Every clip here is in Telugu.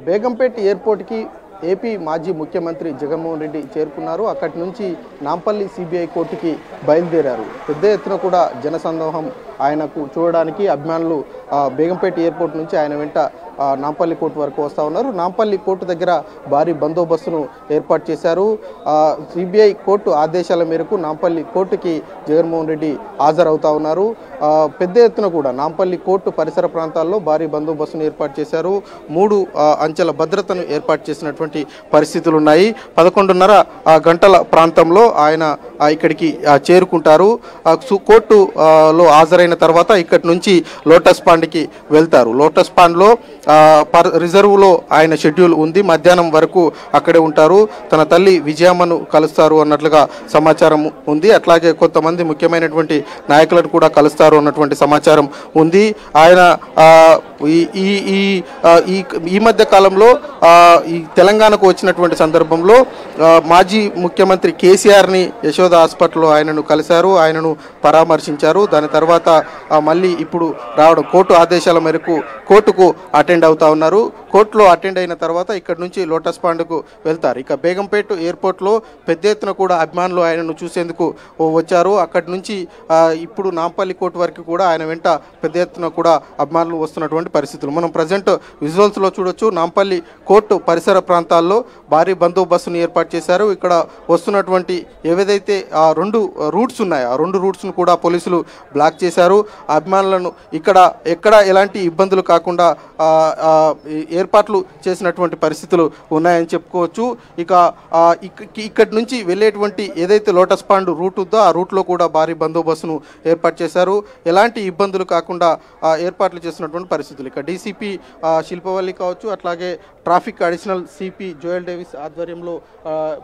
బేగంపేట్ ఎయిర్పోర్ట్కి ఏపీ మాజీ ముఖ్యమంత్రి జగన్మోహన్ రెడ్డి చేరుకున్నారు. అక్కడి నుంచి నాంపల్లి సిబిఐ కోర్టుకి బయలుదేరారు. పెద్ద ఎత్తున కూడా జనసందోహం ఆయనకు చూడడానికి అభిమానులు బేగంపేట ఎయిర్పోర్ట్ నుంచి ఆయన వెంట నాంపల్లి కోర్టు వరకు వస్తూ ఉన్నారు. నాంపల్లి కోర్టు దగ్గర భారీ బందోబస్తును ఏర్పాటు చేశారు. సిబిఐ కోర్టు ఆదేశాల మేరకు నాంపల్లి కోర్టుకి జగన్మోహన్ రెడ్డి హాజరవుతా ఉన్నారు. పెద్ద ఎత్తున కూడా నాంపల్లి కోర్టు పరిసర ప్రాంతాల్లో భారీ బందోబస్తును ఏర్పాటు చేశారు. 3 అంచెల భద్రతను ఏర్పాటు చేసినటువంటి పరిస్థితులు ఉన్నాయి. 11:30 గంటల ప్రాంతంలో ఆయన ఇక్కడికి చేరుకుంటారు. కోర్టులో హాజరైన తర్వాత ఇక్కడి నుంచి లోటస్ పాండ్కి వెళ్తారు. లోటస్ పాండ్లో రిజర్వ్లో ఆయన షెడ్యూల్ ఉంది. మధ్యాహ్నం వరకు అక్కడే ఉంటారు. తన తల్లి విజయమ్మను కలుస్తారు అన్నట్లుగా సమాచారం ఉంది. అట్లాగే కొంతమంది ముఖ్యమైనటువంటి నాయకులను కూడా కలుస్తారు అన్నటువంటి సమాచారం ఉంది. ఆయన ఈ మధ్య కాలంలో ఈ తెలంగాణకు వచ్చినటువంటి సందర్భంలో మాజీ ముఖ్యమంత్రి కేసీఆర్ని యశోద హాస్పిటల్లో ఆయనను కలిశారు, ఆయనను పరామర్శించారు. దాని తర్వాత మళ్ళీ ఇప్పుడు రావడం కోర్టు ఆదేశాల మేరకు కోర్టుకు అటెండ్ అవుతా ఉన్నారు. కోర్టులో అటెండ్ అయిన తర్వాత ఇక్కడి నుంచి లోటస్ పాండ్కు వెళ్తారు. ఇక బేగంపేట ఎయిర్పోర్ట్లో పెద్ద ఎత్తున కూడా అభిమానులు ఆయనను చూసేందుకు వచ్చారు. అక్కడి నుంచి ఇప్పుడు నాంపల్లి కోర్టు వరకు కూడా ఆయన వెంట పెద్ద ఎత్తున కూడా అభిమానులు వస్తున్నటువంటి పరిస్థితులు మనం ప్రజెంట్ విజువల్స్లో చూడొచ్చు. నాంపల్లి కోర్టు పరిసర ప్రాంతాల్లో భారీ బందోబస్తును ఏర్పాటు చేశారు. ఇక్కడ వస్తున్నటువంటి ఏవైతే 2 రూట్స్ ఉన్నాయో ఆ 2 రూట్స్ను కూడా పోలీసులు బ్లాక్ చేశారు. అభిమానులను ఎక్కడ ఎలాంటి ఇబ్బందులు కాకుండా ఏర్పాట్లు చేసినటువంటి పరిస్థితులు ఉన్నాయని చెప్పుకోవచ్చు. ఇక్కడి నుంచి వెళ్ళేటువంటి ఏదైతే లోటస్ పాండ్ రూట్ ఉందో ఆ రూట్లో కూడా భారీ బందోబస్తును ఏర్పాటు చేశారు. ఎలాంటి ఇబ్బందులు కాకుండా ఏర్పాట్లు చేసినటువంటి పరిస్థితులు. ఇక డీసీపీ శిల్పవల్లి కావచ్చు, అట్లాగే traffic additional CP Joel Davis ఆధ్వర్యంలో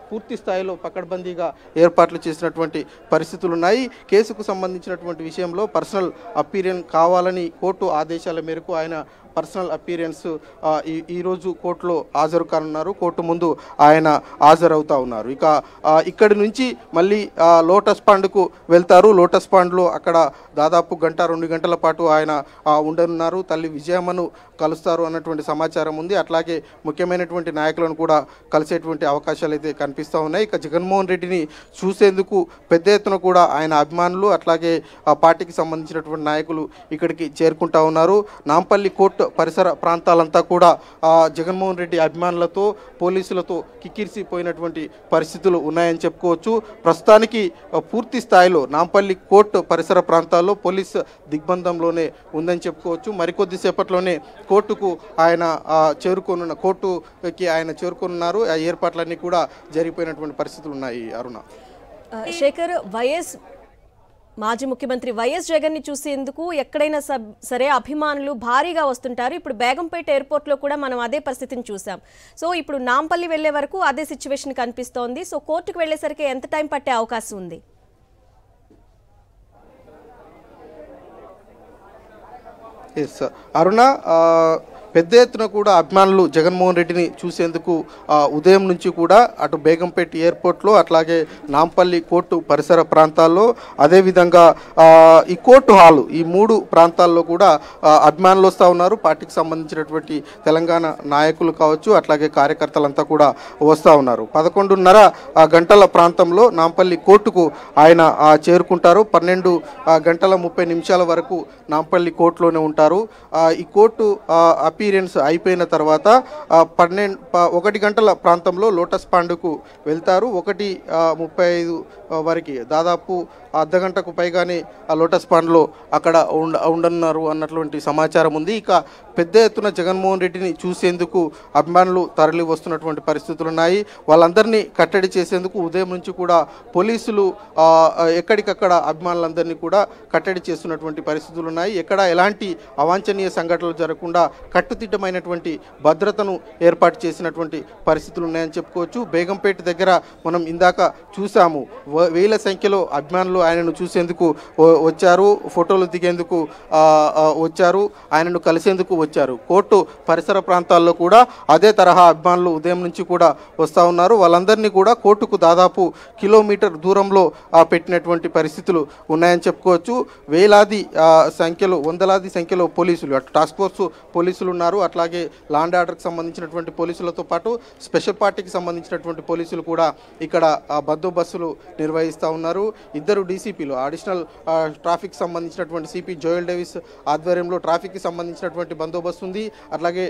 పూర్తి స్థాయిలో పకడ్బందీగా ఏర్పాట్లు చేసినటువంటి పరిస్థితులు ఉన్నాయి. కేసుకు సంబంధించినటువంటి విషయంలో పర్సనల్ అపీరియన్స్ కావాలని కోర్టు ఆదేశాల మేరకు ఆయన పర్సనల్ అపీరియన్స్ ఈరోజు కోర్టులో హాజరు కానున్నారు. కోర్టు ముందు ఆయన హాజరవుతా ఉన్నారు. ఇక్కడి నుంచి మళ్ళీ లోటస్ పాండ్కు వెళ్తారు. లోటస్ పాండ్లో అక్కడ దాదాపు 1-2 గంటల పాటు ఆయన ఉండనున్నారు. తల్లి విజయమ్మను కలుస్తారు అన్నటువంటి సమాచారం ఉంది. అట్లాగే ముఖ్యమైనటువంటి నాయకులను కూడా కలిసేటువంటి అవకాశాలు అయితే కనిపిస్తూ ఉన్నాయి. ఇక జగన్మోహన్ రెడ్డిని చూసేందుకు పెద్ద ఎత్తున కూడా ఆయన అభిమానులు అట్లాగే పార్టీకి సంబంధించినటువంటి నాయకులు ఇక్కడికి చేరుకుంటా ఉన్నారు. నాంపల్లి కోర్టు పరిసర ప్రాంతాలంతా కూడా జగన్మోహన్ రెడ్డి అభిమానులతో పోలీసులతో కిక్కిరిసిపోయినటువంటి పరిస్థితులు ఉన్నాయని చెప్పుకోవచ్చు. ప్రస్తుతానికి పూర్తి స్థాయిలో నాంపల్లి కోర్టు పరిసర ప్రాంతాల్లో పోలీస్ దిగ్బంధంలోనే ఉందని చెప్పుకోవచ్చు. మరికొద్ది సేపట్లోనే కోర్టుకు ఆయన చేరుకోనున్నారు. ఆ ఏర్పాట్లన్నీ కూడా జరిగిపోయినటువంటి పరిస్థితులు ఉన్నాయి. అరుణ, శేఖర్, మాజీ ముఖ్యమంత్రి వైఎస్ జగన్ ని చూసేందుకు ఎక్కడైనా సరే అభిమానులు భారీగా వస్తుంటారు. ఇప్పుడు బేగంపేట ఎయిర్పోర్ట్ లో కూడా మనం అదే పరిస్థితిని చూసాం. సో ఇప్పుడు నాంపల్లి వెళ్లే వరకు అదే సిచ్యువేషన్ కనిపిస్తోంది. సో కోర్టుకు వెళ్లేసరికి ఎంత టైం పట్టే అవకాశం ఉంది? అరుణ, పెద్ద ఎత్తున కూడా అభిమానులు జగన్మోహన్ రెడ్డిని చూసేందుకు ఉదయం నుంచి కూడా అటు బేగంపేట ఎయిర్పోర్ట్లో అట్లాగే నాంపల్లి కోర్టు పరిసర ప్రాంతాల్లో అదేవిధంగా ఈ కోర్టు హాలు ఈ 3 ప్రాంతాల్లో కూడా అభిమానులు వస్తూ ఉన్నారు. పార్టీకి సంబంధించినటువంటి తెలంగాణ నాయకులు కావచ్చు, అట్లాగే కార్యకర్తలంతా కూడా వస్తూ ఉన్నారు. 11:30 గంటల ప్రాంతంలో నాంపల్లి కోర్టుకు ఆయన చేరుకుంటారు. 12:30 వరకు నాంపల్లి కోర్టులోనే ఉంటారు. ఈ కోర్టు అపీరియన్స్ అయిపోయిన తర్వాత 1 గంటల ప్రాంతంలో లోటస్ పాండ్కు వెళ్తారు. 1:35 వరకు దాదాపు అర్ధగంటకు పైగానే ఆ లోటస్ పాండ్లో అక్కడ ఉండనున్నారు అన్నటువంటి సమాచారం ఉంది. ఇక పెద్ద ఎత్తున జగన్మోహన్ రెడ్డిని చూసేందుకు అభిమానులు తరలి వస్తున్నటువంటి పరిస్థితులు ఉన్నాయి. వాళ్ళందరినీ కట్టడి చేసేందుకు ఉదయం నుంచి కూడా పోలీసులు ఎక్కడికక్కడ అభిమానులందరినీ కూడా కట్టడి చేస్తున్నటువంటి పరిస్థితులు ఉన్నాయి. ఎక్కడ ఎలాంటి అవాంఛనీయ సంఘటనలు జరగకుండా కట్టుదిట్టమైనటువంటి భద్రతను ఏర్పాటు చేసినటువంటి పరిస్థితులు ఉన్నాయని చెప్పుకోవచ్చు. బేగంపేట దగ్గర మనం ఇందాక చూసాము, వేల సంఖ్యలో అభిమానులు ఆయనను చూసేందుకు వచ్చారు, ఫోటోలు దిగేందుకు వచ్చారు, ఆయనను కలిసేందుకు వచ్చారు. కోర్టు పరిసర ప్రాంతాల్లో కూడా అదే తరహా అభిమానులు ఉదయం నుంచి కూడా వస్తూ ఉన్నారు. వాళ్ళందరినీ కూడా కోర్టుకు దాదాపు కిలోమీటర్ దూరంలో పెట్టినటువంటి పరిస్థితులు ఉన్నాయని చెప్పుకోవచ్చు. వేలాది సంఖ్యలో, వందలాది సంఖ్యలో పోలీసులు, అటు టాస్క్ ఫోర్స్ పోలీసులు ఉన్నారు, అట్లాగే లా అండ్ ఆర్డర్కి సంబంధించినటువంటి పోలీసులతో పాటు స్పెషల్ పార్టీకి సంబంధించినటువంటి పోలీసులు కూడా ఇక్కడ బందోబస్తులు నిర్వహిస్తూ ఉన్నారు. ఇద్దరు డీసీపీలు, అడిషనల్ ట్రాఫిక్ సంబంధించినటువంటి సిపి జోయల్ డేవిస్ ఆధ్వర్యంలో ట్రాఫిక్కి సంబంధించినటువంటి బందోబస్తు ఉంది. అట్లాగే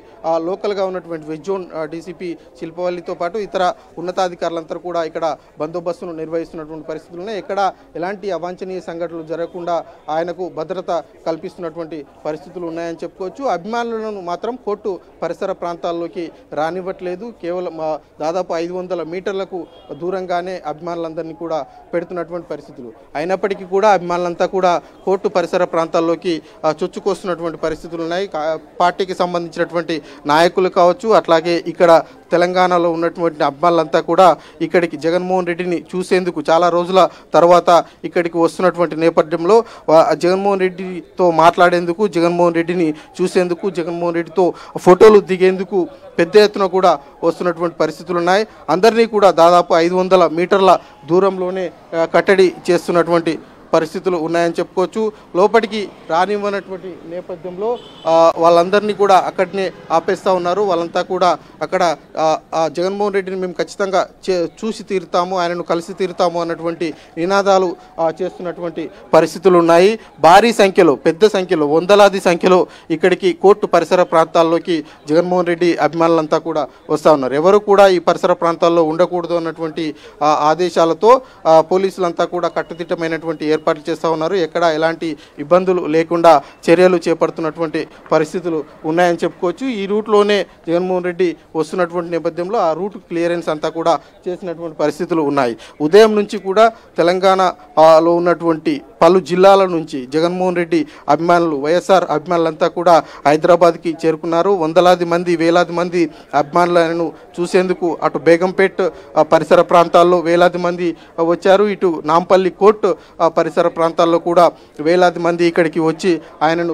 లోకల్గా ఉన్నటువంటి వెస్ట్ జోన్ డీసీపీ శిల్పవల్లితో పాటు ఇతర ఉన్నతాధికారులంతా కూడా ఇక్కడ బందోబస్తును నిర్వహిస్తున్నటువంటి పరిస్థితులు ఉన్నాయి. ఎక్కడ ఎలాంటి అవాంఛనీయ సంఘటనలు జరగకుండా ఆయనకు భద్రత కల్పిస్తున్నటువంటి పరిస్థితులు ఉన్నాయని చెప్పుకోవచ్చు. అభిమానులను మాత్రం కోర్టు పరిసర ప్రాంతాల్లోకి రానివ్వట్లేదు. కేవలం దాదాపు 500 మీటర్లకు దూరంగానే అభిమానులందరినీ కూడా పెడుతున్నటువంటి పరిస్థితులు. అయినప్పటికీ కూడా అభిమానులంతా కూడా కోర్టు పరిసర ప్రాంతాల్లోకి చొచ్చుకొస్తున్నటువంటి పరిస్థితులు ఉన్నాయి. పార్టీకి సంబంధించినటువంటి నాయకులు కావచ్చు, అట్లాగే ఇక్కడ తెలంగాణలో ఉన్నటువంటి అభిమానులంతా కూడా ఇక్కడికి జగన్మోహన్ రెడ్డిని చూసేందుకు చాలా రోజుల తర్వాత ఇక్కడికి వస్తున్నటువంటి నేపథ్యంలో జగన్మోహన్ రెడ్డితో మాట్లాడేందుకు, జగన్మోహన్ రెడ్డిని చూసేందుకు, జగన్మోహన్ రెడ్డితో ఫోటోలు దిగేందుకు పెద్ద ఎత్తున కూడా వస్తున్నటువంటి పరిస్థితులు ఉన్నాయి. అందరినీ కూడా దాదాపు 500 మీటర్ల దూరంలోనే కట్టడి చేస్తున్నటువంటి పరిస్థితులు ఉన్నాయని చెప్పుకోవచ్చు. లోపలికి రానివ్వనటువంటి నేపథ్యంలో వాళ్ళందరినీ కూడా అక్కడనే ఆపేస్తూ ఉన్నారు. వాళ్ళంతా కూడా అక్కడ జగన్మోహన్ రెడ్డిని మేము ఖచ్చితంగా చూసి తీరుతాము, ఆయనను కలిసి తీరుతాము అన్నటువంటి నినాదాలు చేస్తున్నటువంటి పరిస్థితులు ఉన్నాయి. భారీ సంఖ్యలో, పెద్ద సంఖ్యలో, వందలాది సంఖ్యలో ఇక్కడికి కోర్టు పరిసర ప్రాంతాల్లోకి జగన్మోహన్ రెడ్డి అభిమానులంతా కూడా వస్తూ ఉన్నారు. ఎవరు కూడా ఈ పరిసర ప్రాంతాల్లో ఉండకూడదు అన్నటువంటి ఆదేశాలతో పోలీసులంతా కూడా కట్టుదిట్టమైనటువంటి ఏర్పాట్లు చేస్తూ ఉన్నారు. ఎక్కడ ఎలాంటి ఇబ్బందులు లేకుండా చర్యలు చేపడుతున్నటువంటి పరిస్థితులు ఉన్నాయని చెప్పుకోవచ్చు. ఈ రూట్లోనే జగన్మోహన్ రెడ్డి వస్తున్నటువంటి నేపథ్యంలో ఆ రూట్ క్లియరెన్స్ అంతా కూడా చేసినటువంటి పరిస్థితులు ఉన్నాయి. ఉదయం నుంచి కూడా తెలంగాణలో ఉన్నటువంటి పలు జిల్లాల నుంచి జగన్మోహన్ రెడ్డి అభిమానులు, వైఎస్ఆర్ అభిమానులంతా కూడా హైదరాబాద్కి చేరుకున్నారు. వందలాది మంది, వేలాది మంది అభిమానులను చూసేందుకు అటు బేగంపేట్ పరిసర ప్రాంతాల్లో వేలాది మంది వచ్చారు. ఇటు నాంపల్లి కోర్టు పరిసర ప్రాంతాల్లో కూడా వేలాది మంది ఇక్కడికి వచ్చి ఆయనను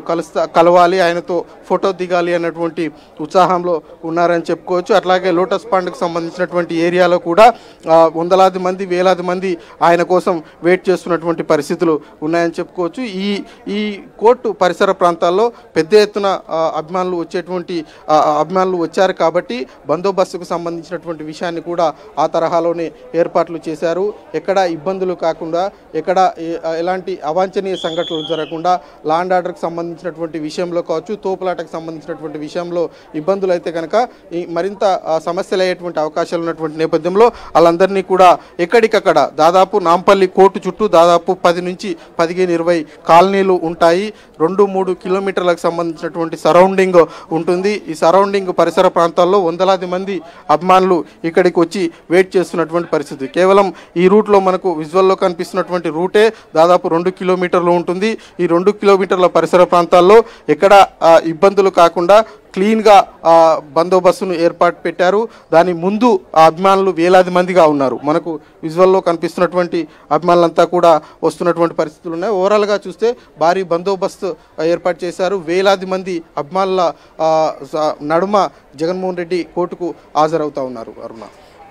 కలవాలి, ఆయనతో ఫోటో దిగాలి అన్నటువంటి ఉత్సాహంలో ఉన్నారని చెప్పుకోవచ్చు. అట్లాగే లోటస్ పాండ్కి సంబంధించినటువంటి ఏరియాలో కూడా వందలాది మంది, వేలాది మంది ఆయన కోసం వెయిట్ చేస్తున్నటువంటి పరిస్థితులు ఉన్నాయని చెప్పుకోవచ్చు. ఈ కోర్టు పరిసర ప్రాంతాల్లో పెద్ద ఎత్తున అభిమానులు వచ్చారు కాబట్టి బందోబస్తుకు సంబంధించినటువంటి విషయాన్ని కూడా ఆ తరహాలోనే ఏర్పాట్లు చేశారు. ఎక్కడ ఇబ్బందులు కాకుండా, ఎక్కడ ఎలాంటి అవాంఛనీయ సంఘటనలు జరగకుండా, లా అండ్ ఆర్డర్కి సంబంధించినటువంటి విషయంలో కావచ్చు, తోపులాటకు సంబంధించినటువంటి విషయంలో ఇబ్బందులు అయితే కనుక మరింత సమస్యలు అయ్యేటువంటి అవకాశాలు ఉన్నటువంటి నేపథ్యంలో వాళ్ళందరినీ కూడా ఎక్కడికక్కడ దాదాపు నాంపల్లి కోర్టు చుట్టూ దాదాపు 10 నుంచి 15-20 కాలనీలు ఉంటాయి. 2-3 కిలోమీటర్లకు సంబంధించినటువంటి సరౌండింగ్ ఉంటుంది. ఈ సరౌండింగ్ పరిసర ప్రాంతాల్లో వందలాది మంది అభిమానులు ఇక్కడికి వచ్చి వెయిట్ చేస్తున్నటువంటి పరిస్థితి. కేవలం ఈ రూట్లో మనకు విజువల్లో కనిపిస్తున్నటువంటి రూటే దాదాపు 2 కిలోమీటర్లు ఉంటుంది. ఈ 2 కిలోమీటర్ల పరిసర ప్రాంతాల్లో ఎక్కడ ఇబ్బందులు కాకుండా క్లీన్గా బందోబస్తును ఏర్పాటు పెట్టారు. దాని ముందు అభిమానులు వేలాది మందిగా ఉన్నారు. మనకు విజువల్లో కనిపిస్తున్నటువంటి అభిమానులంతా కూడా వస్తున్నటువంటి పరిస్థితులు ఉన్నాయి. ఓవరాల్గా చూస్తే భారీ బందోబస్తు ఏర్పాటు చేశారు. వేలాది మంది అభిమానుల నడుమ జగన్మోహన్ రెడ్డి కోర్టుకు హాజరవుతా ఉన్నారు. Aruna.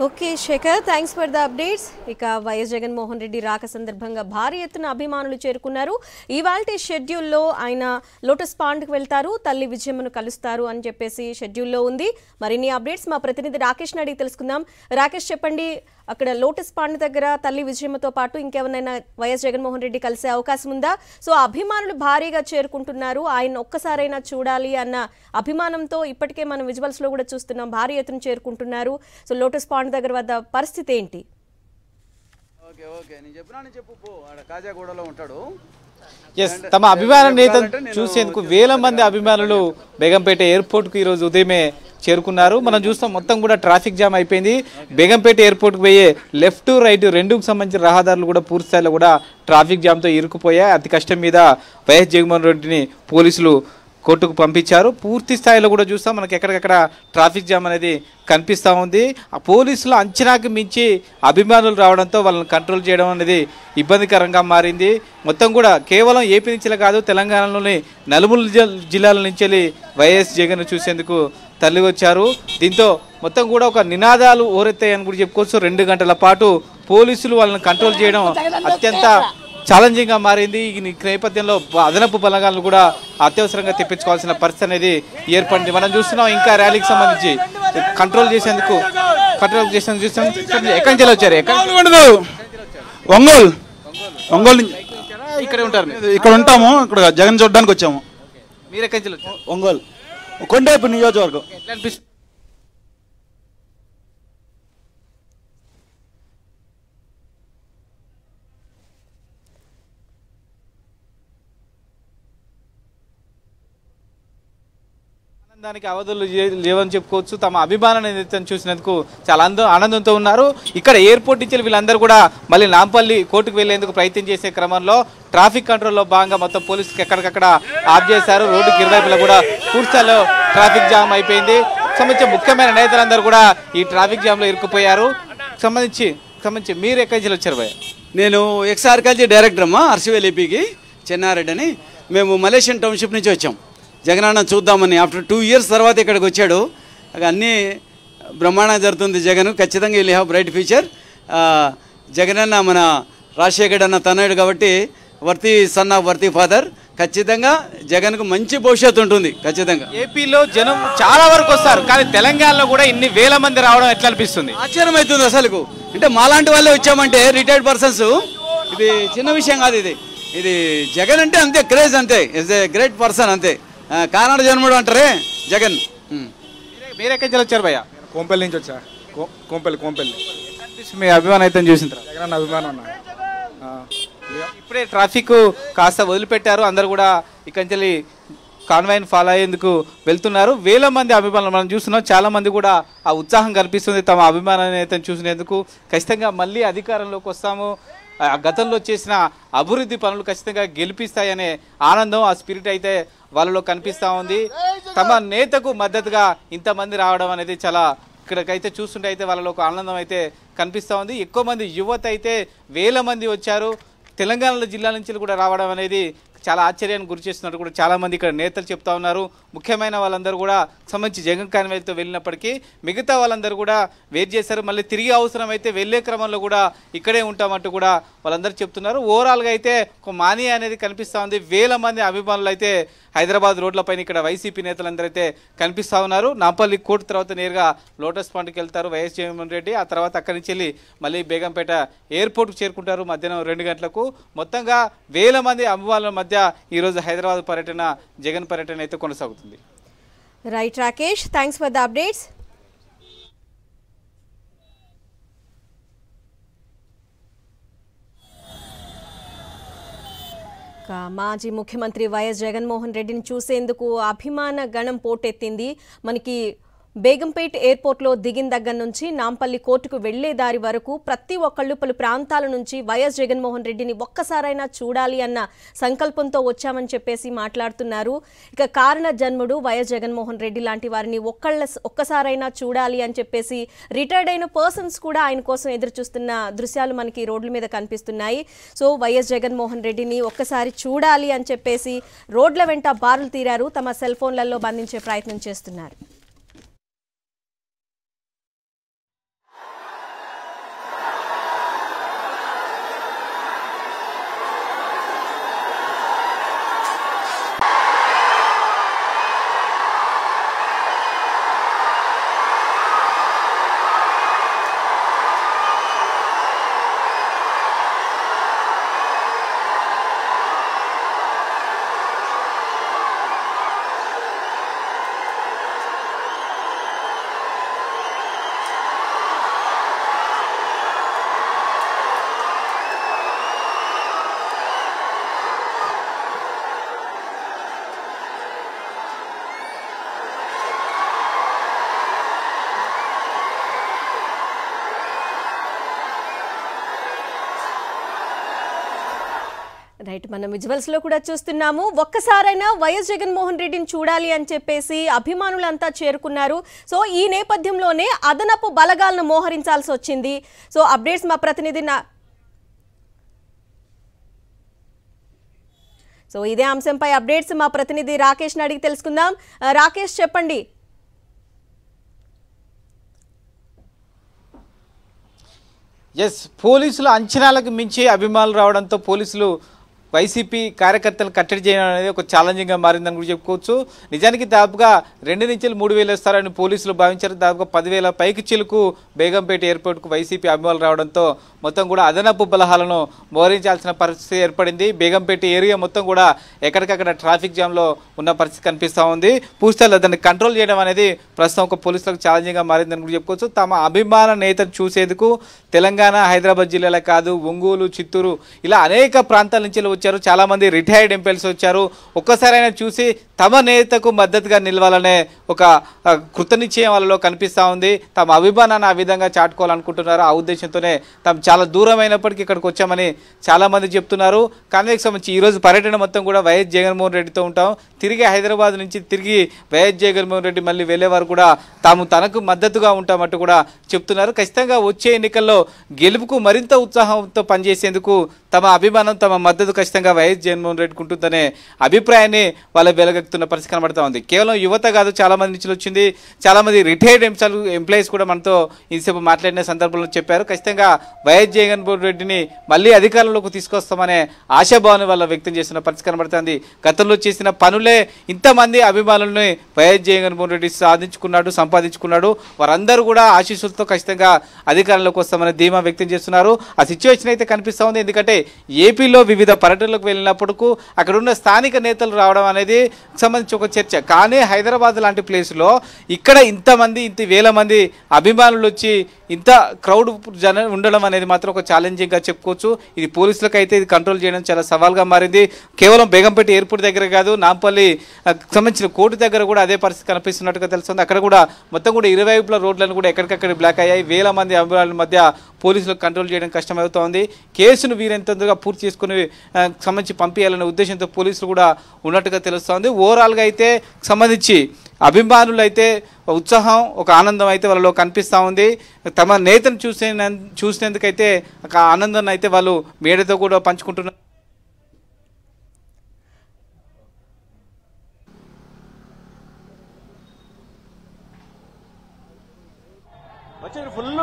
Okay Sekhar, thanks for the updates. ఇక వైఎస్ జగన్మోహన్ రెడ్డి రాక సందర్భంగా భారీ ఎత్తున అభిమానులు చేరుకున్నారు. ఇవాల్టి షెడ్యూల్లో ఆయన లోటస్ పాండ్కి వెళ్తారు, తల్లి విజయమ్మను కలుస్తారు అని చెప్పేసి షెడ్యూల్లో ఉంది. మరిన్ని అప్డేట్స్ మా ప్రతినిధి రాకేష్ని అడిగి తెలుసుకుందాం. రాకేష్, చెప్పండి, అక్కడ లోటస్ పాండ్ దగ్గర తల్లి విజయమ్మతో పాటు ఇంకెవరైనా వైఎస్ జగన్మోహన్ రెడ్డి కలిసే అవకాశం ఉందా? సో అభిమానులు భారీగా చేరుకుంటున్నారు, ఆయన ఒక్కసారైనా చూడాలి అన్న అభిమానంతో ఇప్పటికే మనం విజువల్స్లో కూడా చూస్తున్నాం, భారీ ఎత్తున చేరుకుంటున్నారు. సో లోటస్ పాండ్ దగ్గర వద్ద పరిస్థితి ఏంటి? తమ అభిమాన నేతను చూసేందుకు వేల మంది అభిమానులు బేగంపేట ఎయిర్పోర్ట్కు ఈరోజు ఉదయమే చేరుకున్నారు. మనం చూస్తాం మొత్తం కూడా ట్రాఫిక్ జామ్ అయిపోయింది. బేగంపేట ఎయిర్పోర్ట్కి పోయే లెఫ్ట్ రైట్ రెండుకు సంబంధించిన రహదారులు కూడా పూర్తి స్థాయిలో కూడా ట్రాఫిక్ జామ్తో ఇరుక్కుపోయాయి. అతి కష్టం మీద వైఎస్ జగన్మోహన్ రెడ్డిని పోలీసులు కోర్టుకు పంపించారు. పూర్తి స్థాయిలో కూడా చూస్తాం మనకి ఎక్కడికక్కడ ట్రాఫిక్ జామ్ అనేది కనిపిస్తూ ఉంది. ఆ పోలీసుల అంచనాకి మించి అభిమానులు రావడంతో వాళ్ళని కంట్రోల్ చేయడం అనేది ఇబ్బందికరంగా మారింది. మొత్తం కూడా కేవలం ఏపీ నుంచే కాదు, తెలంగాణలోని నలుమూల జిల్లాల నుంచి వైఎస్ జగన్ చూసేందుకు తరలి వచ్చారు. దీంతో మొత్తం కూడా ఒక నినాదాలు ఓరెత్తాయని కూడా చెప్పుకోవచ్చు. 2 గంటల పాటు పోలీసులు వాళ్ళని కంట్రోల్ చేయడం అత్యంత ఛాలెంజింగ్గా మారింది. ఈ నేపథ్యంలో అదనపు బలగాలను కూడా అత్యవసరంగా తెప్పించుకోవాల్సిన పరిస్థితి అనేది ఏర్పడింది. మనం చూస్తున్నాం ఇంకా ర్యాలీకి సంబంధించి కంట్రోల్ చేసేందుకు చూస్తాం. ఎక్కడి నుంచి వచ్చారు? ఒంగోలు ఇక్కడే ఉంటారు? ఇక్కడ ఉంటాము. ఇక్కడ జగన్ చూడడానికి వచ్చాము. మీరు ఎక్కడి నుంచి వచ్చారు? ఒంగోలు కొండేపు నియోజకవర్గం. ఎట్లా అనిపిస్తుంది? దానికి అవధులు లేవని చెప్పుకోవచ్చు. తమ అభిమానాన్ని చూసినందుకు చాలా ఆనందంతో ఉన్నారు. ఇక్కడ ఎయిర్పోర్ట్ నుంచి వీళ్ళందరూ కూడా మళ్ళీ నాంపల్లి కోర్టుకు వెళ్లేందుకు ప్రయత్నం చేసే క్రమంలో ట్రాఫిక్ కంట్రోల్లో భాగంగా మొత్తం పోలీసులకు ఎక్కడికక్కడ ఆఫ్ చేశారు. రోడ్డుకి ఇరువైపులా కూడా పూర్తిస్థాయిలో ట్రాఫిక్ జామ్ అయిపోయింది. సంబంధించి ముఖ్యమైన నేతలందరూ కూడా ఈ ట్రాఫిక్ జామ్లో ఇరుక్కుపోయారు. సంబంధించి మీరు ఎక్కడి నుంచి వచ్చారు భయ్య? నేను ఎక్స్ఆర్కాలజీ డైరెక్టర్ అమ్మా అర్సివేల్ ఏపీకి చెన్నారెడ్డి అని. మేము మలేషియన్ టౌన్షిప్ నుంచి వచ్చాం. జగనన్న చూద్దామని ఆఫ్టర్ 2 years తర్వాత ఇక్కడికి వచ్చాడు. అన్నీ బ్రహ్మాండంగా జరుగుతుంది. జగన్ ఖచ్చితంగా will have bright future. Jagananna మన రాజశేఖర్ అన్న తనయుడు కాబట్టి వర్తి సన్ ఆఫ్ వర్తి ఫాదర్. ఖచ్చితంగా జగన్కు మంచి భవిష్యత్తు ఉంటుంది. ఖచ్చితంగా ఏపీలో జనం చాలా వరకు వస్తారు, కానీ తెలంగాణలో కూడా ఇన్ని వేల మంది రావడం ఎట్లా అనిపిస్తుంది? ఆశ్చర్యం అవుతుంది అసలుకు. అంటే మాలాంటి వాళ్ళే వచ్చామంటే రిటైర్డ్ పర్సన్స్, ఇది చిన్న విషయం కాదు. ఇది జగన్ అంటే అంతే క్రేజ్, అంతే ఇస్ ఏ గ్రేట్ పర్సన్, అంతే కానాడు జన్ముడు అంటారే జగన్. మీరెక్కడి నుంచి వచ్చారు భయ్య? కోంపల్లి నుంచి వచ్చా. కోంపల్లి. మీ అభిమానం అయితే చూసిన జగన్ అభిమానం అన్న. ఇప్పుడే ట్రాఫిక్ కాస్త వదిలిపెట్టారు. అందరు కూడా ఇక్కడి నుంచి కాన్వాయ్ని ఫాలో అయ్యేందుకు వెళ్తున్నారు. వేల మంది అభిమానులు మనం చూస్తున్నాం. చాలా మంది కూడా ఆ ఉత్సాహం కనిపిస్తుంది తమ అభిమానాన్ని అయితే చూసినందుకు. ఖచ్చితంగా మళ్ళీ అధికారంలోకి వస్తాము, గతంలో చేసిన అభివృద్ధి పనులు ఖచ్చితంగా గెలిపిస్తాయనే ఆనందం, ఆ స్పిరిట్ అయితే వాళ్ళలో కనిపిస్తూ ఉంది. తమ నేతకు మద్దతుగా ఇంతమంది రావడం అనేది చాలా ఇక్కడికైతే చూస్తుంటే అయితే వాళ్ళలో ఒక ఆనందం అయితే కనిపిస్తూ ఉంది. ఎక్కువ మంది యువత అయితే వేల మంది వచ్చారు. తెలంగాణ జిల్లా నుంచి కూడా రావడం అనేది చాలా ఆశ్చర్యాన్ని గురి చేస్తున్నట్టు కూడా చాలామంది ఇక్కడ నేతలు చెప్తా ఉన్నారు. ముఖ్యమైన వాళ్ళందరూ కూడా సంబంధించి జగన్ కాన్వాయ్తో వెళ్ళినప్పటికీ మిగతా వాళ్ళందరూ కూడా వెయిట్ చేశారు. మళ్ళీ తిరిగి అవసరమైతే వెళ్ళే క్రమంలో కూడా ఇక్కడే ఉంటామంటూ కూడా వాళ్ళందరూ చెప్తున్నారు. ఓవరాల్గా అయితే ఒక మానియా అనేది కనిపిస్తూ ఉంది. వేల మంది అభిమానులు అయితే హైదరాబాద్ రోడ్లపైన ఇక్కడ వైసీపీ నేతలందరూ అయితే కనిపిస్తూ ఉన్నారు. నాంపల్లి కోర్టు తర్వాత నేరుగా లోటస్ పాండ్కి వెళ్తారు వైఎస్ జగన్మోహన్ రెడ్డి. ఆ తర్వాత అక్కడి నుంచి వెళ్ళి మళ్ళీ బేగంపేట ఎయిర్పోర్ట్కు చేరుకుంటారు మధ్యాహ్నం 2 గంటలకు. మొత్తంగా వేల మంది అభిమానుల మధ్య ఈరోజు హైదరాబాద్ పర్యటన, జగన్ పర్యటన అయితే కొనసాగుతుంది. Right Rakesh, thanks for the updates. మాజీ ముఖ్యమంత్రి వైఎస్ జగన్మోహన్ రెడ్డిని చూసేందుకు అభిమాన గణం పోటెత్తింది. మనకి బేగంపేట్ ఎయిర్పోర్ట్లో దిగిన దగ్గర నుంచి నాంపల్లి కోర్టుకు వెళ్లే దారి వరకు ప్రతి ఒక్కళ్ళు పలు ప్రాంతాల నుంచి వైఎస్ జగన్మోహన్ రెడ్డిని ఒక్కసారైనా చూడాలి అన్న సంకల్పంతో వచ్చామని చెప్పేసి మాట్లాడుతున్నారు. ఇక కారణ జన్ముడు వైఎస్ జగన్మోహన్ రెడ్డి లాంటి వారిని ఒక్కసారైనా చూడాలి అని చెప్పేసి రిటైర్డ్ అయిన పర్సన్స్ కూడా ఆయన కోసం ఎదురు చూస్తున్న దృశ్యాలు మనకి రోడ్ల మీద కనిపిస్తున్నాయి. సో వైఎస్ జగన్మోహన్ రెడ్డిని ఒక్కసారి చూడాలి అని చెప్పేసి రోడ్ల వెంట బారులు తీరారు. తమ సెల్ ఫోన్లలో బంధించే ప్రయత్నం చేస్తున్నారు. రైట్, మనం విజువల్స్ లో కూడా చూస్తున్నాము. ఒక్కసారైనా వైఎస్ జగన్మోహన్ రెడ్డిని చూడాలి అని చెప్పేసి అభిమానులంతా చేరుకున్నారు. సో ఈ నేపథ్యంలోనే అదనపు బలగాలను మోహరించాల్సి వచ్చింది. సో అప్డేట్స్ మా ప్రతినిధి సో ఇదే అంశంపై అప్డేట్స్ మా ప్రతినిధి రాకేష్ని అడిగి తెలుసుకుందాం. రాకేష్, చెప్పండి. పోలీసుల అంచనాలకు మించి అభిమానులు రావడంతో పోలీసులు వైసీపీ కార్యకర్తలు కట్టడి చేయడం అనేది ఒక ఛాలెంజింగ్గా మారిందని కూడా చెప్పుకోవచ్చు. నిజానికి దాదాపుగా 2 నుంచి 3,000 ఇస్తారని పోలీసులు భావించారు. దాదాపుగా 10,000 పైకి చిలుకు బేగంపేట ఎయిర్పోర్ట్కు వైసీపీ అభిమానులు రావడంతో మొత్తం కూడా అదనపు బలహాలను మోహరించాల్సిన పరిస్థితి ఏర్పడింది. బేగంపేట ఏరియా మొత్తం కూడా ఎక్కడికక్కడ ట్రాఫిక్ జామ్లో ఉన్న పరిస్థితి కనిపిస్తూ ఉంది. పూర్తిగా దాన్ని కంట్రోల్ చేయడం అనేది ప్రస్తుతం ఒక పోలీసులకు ఛాలెంజింగ్గా మారిందని కూడా చెప్పుకోవచ్చు. తమ అభిమాన నేతను చూసేందుకు తెలంగాణ, హైదరాబాద్ జిల్లాలే కాదు, ఒంగోలు, చిత్తూరు ఇలా అనేక ప్రాంతాల నుంచి వచ్చారు. చాలా మంది రిటైర్డ్ ఎంపీఎల్స్ వచ్చారు. ఒక్కసారైనా చూసి తమ నేతకు మద్దతుగా నిలవాలనే ఒక కృతనిశ్చయం వాళ్ళలో కనిపిస్తూ ఉంది. తమ అభిమానాన్ని ఆ విధంగా చాటుకోవాలనుకుంటున్నారు. ఆ ఉద్దేశంతోనే తాము చాలా దూరమైనప్పటికీ ఇక్కడికి వచ్చామని చాలా మంది చెప్తున్నారు. కాన్వేకి సంబంధించి ఈరోజు పర్యటన మొత్తం కూడా వైఎస్ జగన్మోహన్ రెడ్డితో ఉంటాం. తిరిగి హైదరాబాద్ నుంచి తిరిగి వైఎస్ జగన్మోహన్ రెడ్డి మళ్ళీ వెళ్ళేవారు కూడా తాము తనకు మద్దతుగా ఉంటామంటూ కూడా చెప్తున్నారు. ఖచ్చితంగా వచ్చే ఎన్నికల్లో గెలుపుకు మరింత ఉత్సాహంతో పనిచేసేందుకు తమ అభిమానం, తమ మద్దతు ఖచ్చితంగా వైఎస్ జగన్మోహన్ రెడ్డికి ఉంటుందనే అభిప్రాయాన్ని వాళ్ళ వెలగెక్కుతున్న పరిస్థితి కనబడుతూ ఉంది. కేవలం యువత కాదు, చాలా మంది నుంచి వచ్చింది. చాలా మంది రిటైర్డ్ ఎంప్లాయీస్ కూడా మనతో ఇంతసేపు మాట్లాడిన సందర్భంలో చెప్పారు. ఖచ్చితంగా వైఎస్ జగన్మోహన్ రెడ్డిని మళ్ళీ అధికారంలోకి తీసుకొస్తామనే ఆశాభావాన్ని వాళ్ళ వ్యక్తం చేస్తున్న పరిస్థితి కనబడుతుంది. గతంలో చేసిన పనులే ఇంతమంది అభిమానులని వైఎస్ జగన్మోహన్ రెడ్డి సంపాదించుకున్నాడు. వారందరూ కూడా ఆశీస్సులతో ఖచ్చితంగా అధికారంలోకి వస్తామనే ధీమా వ్యక్తం చేస్తున్నారు. ఆ సిచ్యువేషన్ అయితే కనిపిస్తూ ఉంది. ఎందుకంటే ఏపీలో వివిధ పర్యటనలకు వెళ్ళినప్పటికీ అక్కడ ఉన్న స్థానిక నేతలు రావడం అనేది సంబంధించి ఒక చర్చ. కానీ హైదరాబాద్ లాంటి ప్లేస్లో ఇక్కడ ఇంత వేల మంది అభిమానులు వచ్చి ఇంత క్రౌడ్ ఉండడం అనేది మాత్రం ఒక ఛాలెంజింగ్గా చెప్పుకోవచ్చు. ఇది పోలీసులకు అయితే ఇది కంట్రోల్ చేయడం చాలా సవాల్గా మారింది. కేవలం బేగంపేట ఎయిర్పోర్ట్ దగ్గర కాదు, నాంపల్లి సంబంధించిన కోర్టు దగ్గర కూడా అదే పరిస్థితి కనిపిస్తున్నట్టుగా తెలుస్తుంది. అక్కడ కూడా మొత్తం కూడా 20 వైపుల రోడ్లను కూడా ఎక్కడికక్కడ బ్లాక్ అయ్యాయి. వేల మంది అభిమానుల మధ్య పోలీసులకు కంట్రోల్ చేయడం కష్టమవుతోంది. కేసును వీరెంత తొందరగా పూర్తి చేసుకుని సంబంధించి పంపించాలనే ఉద్దేశంతో పోలీసులు కూడా ఉన్నట్టుగా తెలుస్తోంది. ఓవరాల్గా అయితే సంబంధించి అభిమానులు అయితే ఉత్సాహం, ఒక ఆనందం అయితే వాళ్ళలో కనిపిస్తూ ఉంది. తమ నేతను చూసినందుకైతే ఒక ఆనందాన్ని అయితే వాళ్ళు మీడియాతో కూడా పంచుకుంటున్నారు. ఫుల్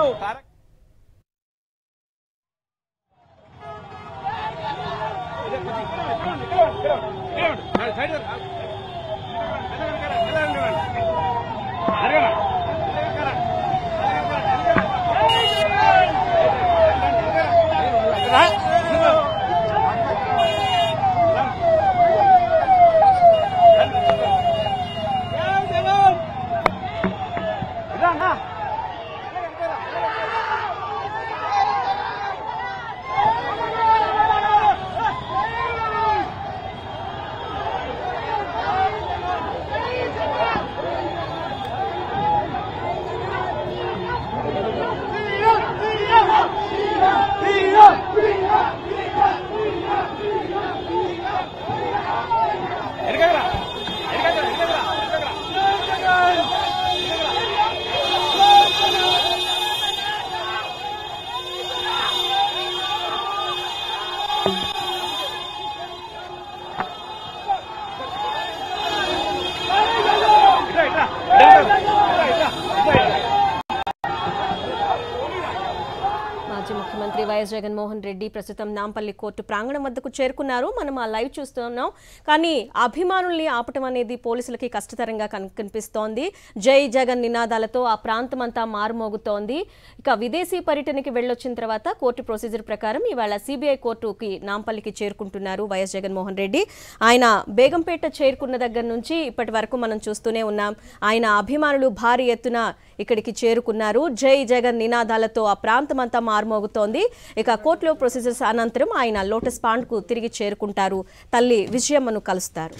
ముఖ్యమంత్రి వైఎస్ జగన్మోహన్ రెడ్డి ప్రస్తుతం నాంపల్లి కోర్టు ప్రాంగణం వద్దకు చేరుకున్నారు. మనం ఆ లైవ్ చూస్తున్నాం. కానీ అభిమానుల్ని ఆపటం అనేది పోలీసులకి కష్టతరంగా కనిపిస్తోంది. జై జగన్ నినాదాలతో ఆ ప్రాంతం అంతా మారుమోగుతోంది. ఇక విదేశీ పర్యటనకి వెళ్ళొచ్చిన తర్వాత కోర్టు ప్రొసీజర్ ప్రకారం ఇవాళ సిబిఐ కోర్టుకి నాంపల్లికి చేరుకుంటున్నారు వైఎస్ జగన్మోహన్ రెడ్డి. ఆయన బేగంపేట చేరుకున్న దగ్గర నుంచి ఇప్పటి వరకు మనం చూస్తూనే ఉన్నాం. ఆయన అభిమానులు భారీ ఎత్తున ఇక్కడికి చేరుకున్నారు. జై జగన్ నినాదాలతో ఆ ప్రాంతం అంతా మారుమోగుతోంది. ఇక కోర్టులో ప్రొసీజర్స్ అనంతరం ఆయన లోటస్ పాండ్కు తిరిగి చేరుకుంటారు. తల్లి విజయమ్మను కలుస్తారు.